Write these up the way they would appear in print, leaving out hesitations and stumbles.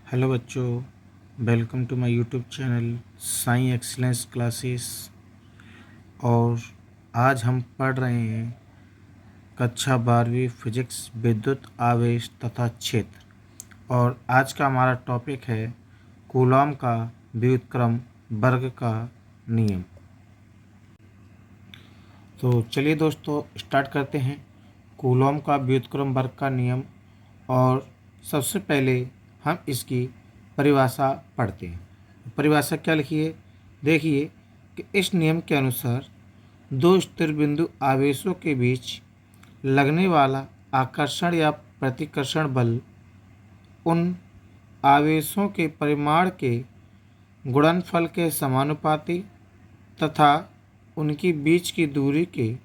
Hello बच्चों, welcome to my YouTube channel Sai excellence classes. और आज हम पढ़ रहे हैं कक्षा 12वीं फिजिक्स विद्युत आवेश तथा क्षेत्र। और आज का हमारा टॉपिक है कूलॉम का व्युत्क्रम वर्ग का नियम। तो चलिए दोस्तों स्टार्ट करते हैं कूलॉम का व्युत्क्रम वर्ग का नियम। और सबसे पहले हम इसकी परिभाषा पढ़ते हैं। परिभाषा क्या लिखी है, देखिए कि इस नियम के अनुसार दो स्थिर बिंदु आवेशों के बीच लगने वाला आकर्षण या प्रतिकर्षण बल उन आवेशों के परिमाण के गुणनफल के समानुपाती तथा उनकी बीच की दूरी के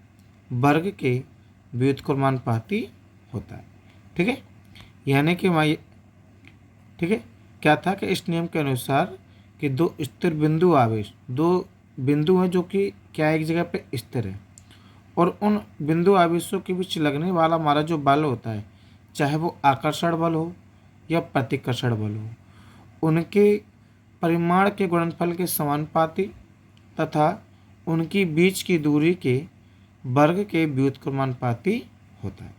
वर्ग के व्युत्क्रमानुपाती होता है। ठीक है, यानी कि ठीक है, क्या था कि इस नियम के अनुसार कि दो स्थिर बिंदु आवेश, दो बिंदु हैं जो कि क्या एक जगह पे स्थिर है, और उन बिंदु आवेशों के बीच लगने वाला हमारा जो बल होता है, चाहे वो आकर्षण बल हो या प्रतिकर्षण बल हो, उनके परिमाण के गुणनफल के समानुपाती तथा उनकी बीच की दूरी के वर्ग के व्युत्क्रमानुपाती होता है।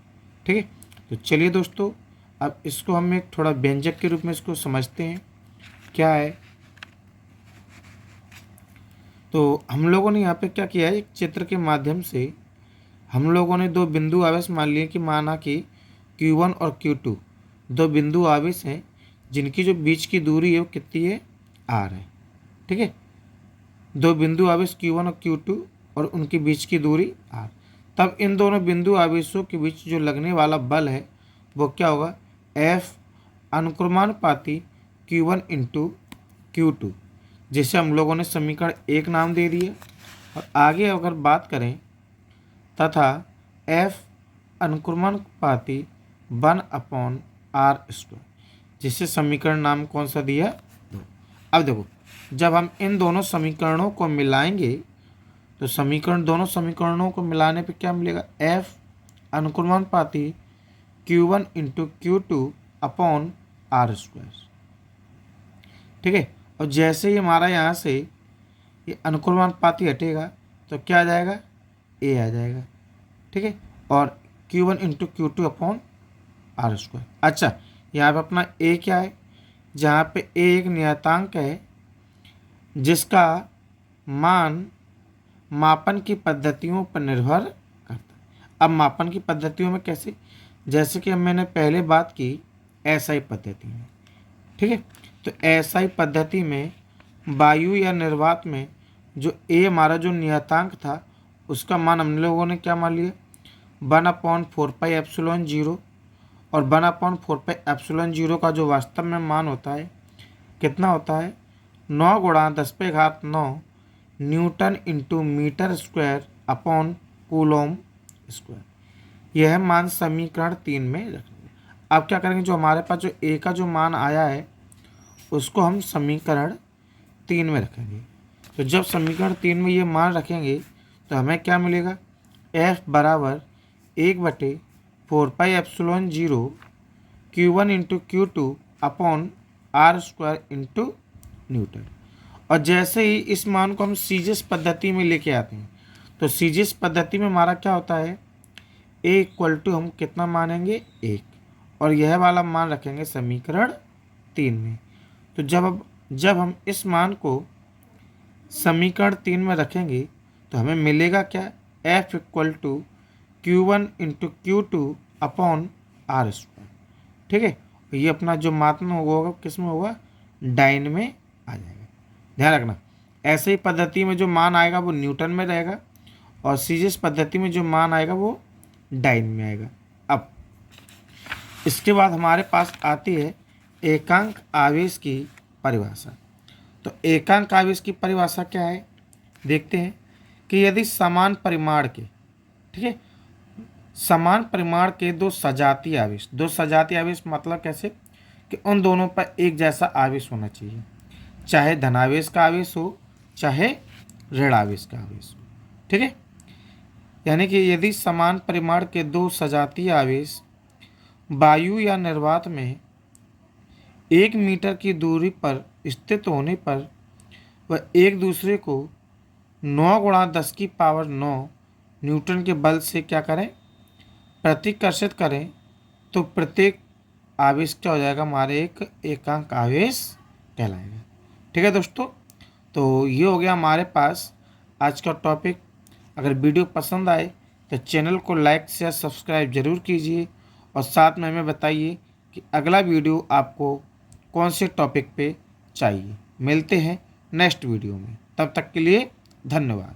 ठीक है, तो चलिए दोस्तों अब इसको हम एक थोड़ा व्यंजक के रूप में इसको समझते हैं क्या है। तो हम लोगों ने यहाँ पे क्या किया है, एक चित्र के माध्यम से हम लोगों ने दो बिंदु आवेश मान लिए कि माना कि Q1 और Q2 दो बिंदु आवेश हैं जिनकी जो बीच की दूरी है वो कितनी है, R है। ठीक है, दो बिंदु आवेश Q1 और Q2 और उनके बीच की दूरी R। तब इन दोनों बिंदु आवेशों के बीच जो लगने वाला बल है वो क्या होगा, F अनुक्रमानुपाती Q1 इंटू Q2, जिसे हम लोगों ने समीकरण 1 नाम दे दिया। और आगे अगर बात करें तथा F अनुक्रमानुपाती 1/r², जिसे समीकरण नाम कौन सा दिया, 2। अब देखो, जब हम इन दोनों समीकरणों को मिलाएंगे तो दोनों समीकरणों को मिलाने पे क्या मिलेगा, F अनुक्रमानुपाती Q1 इंटू Q2/r²। ठीक है, और जैसे ही हमारा यहाँ से ये अनुक्रमानुपाती हटेगा तो क्या आ जाएगा, A आ जाएगा। ठीक है, और Q1 इंटू Q2/r²। अच्छा, यहाँ पे अपना A क्या है, जहाँ पे A एक नियतांक है जिसका मान मापन की पद्धतियों पर निर्भर करता है। अब मापन की पद्धतियों में कैसे, जैसे कि मैंने पहले बात की एसआई पद्धति में। ठीक है, तो एसआई पद्धति में वायु या निर्वात में जो ए हमारा जो नियतांक था उसका मान हम लोगों ने क्या मान लिया, 1/4πε0। और 1/4πε0 का जो वास्तव में मान होता है कितना होता है, 9 × 10⁹ newton into metre square upon coulomb square. यह मान समीकरण 3 में रखेंगे। अब क्या करेंगे, जो हमारे पास जो ए का जो मान आया है उसको हम समीकरण 3 में रखेंगे। तो जब समीकरण 3 में ये मान रखेंगे तो हमें क्या मिलेगा, F बराबर 1/4πε0 Q1 into Q2/r² into Newton. और जैसे ही इस मान को हम सीजीएस पद्धति में लेके आते हैं तो सीजीएस पद्धति में हमारा क्या होता है, A = हम कितना मानेंगे, 1, और यह वाला मान रखेंगे समीकरण 3 में। तो जब हम इस मान को समीकरण 3 में रखेंगे तो हमें मिलेगा क्या, F = Q1 इंटू Q2/r²। ठीक है, ये अपना जो मान होगा किस में होगा, डाइन में आ जाएगा। ध्यान रखना, ऐसे ही पद्धति में जो मान आएगा वो न्यूटन में रहेगा और सीजीएस पद्धति में जो मान आएगा वो डाइन में आएगा। अब इसके बाद हमारे पास आती है एकांक आवेश की परिभाषा। तो एकांक आवेश की परिभाषा क्या है, देखते हैं कि यदि समान परिमाण के, ठीक है, समान परिमाण के दो सजातीय आवेश मतलब कैसे कि उन दोनों पर एक जैसा आवेश होना चाहिए, चाहे धनावेश का आवेश हो चाहे ऋण आवेश का आवेश हो। ठीक है, यानी कि यदि समान परिमाण के दो सजातीय आवेश वायु या निर्वात में 1 मीटर की दूरी पर स्थित होने पर वह एक दूसरे को 9 × 10⁻9 न्यूटन के बल से क्या करें, प्रतिकर्षित करें, तो प्रत्येक आवेश क्या हो जाएगा, हमारे एक एकांक आवेश कहलाएगा। ठीक है दोस्तों, तो ये हो गया हमारे पास आज का टॉपिक। अगर वीडियो पसंद आए तो चैनल को लाइक शेयर सब्सक्राइब जरूर कीजिए और साथ में हमें बताइए कि अगला वीडियो आपको कौन से टॉपिक पे चाहिए। मिलते हैं नेक्स्ट वीडियो में, तब तक के लिए धन्यवाद।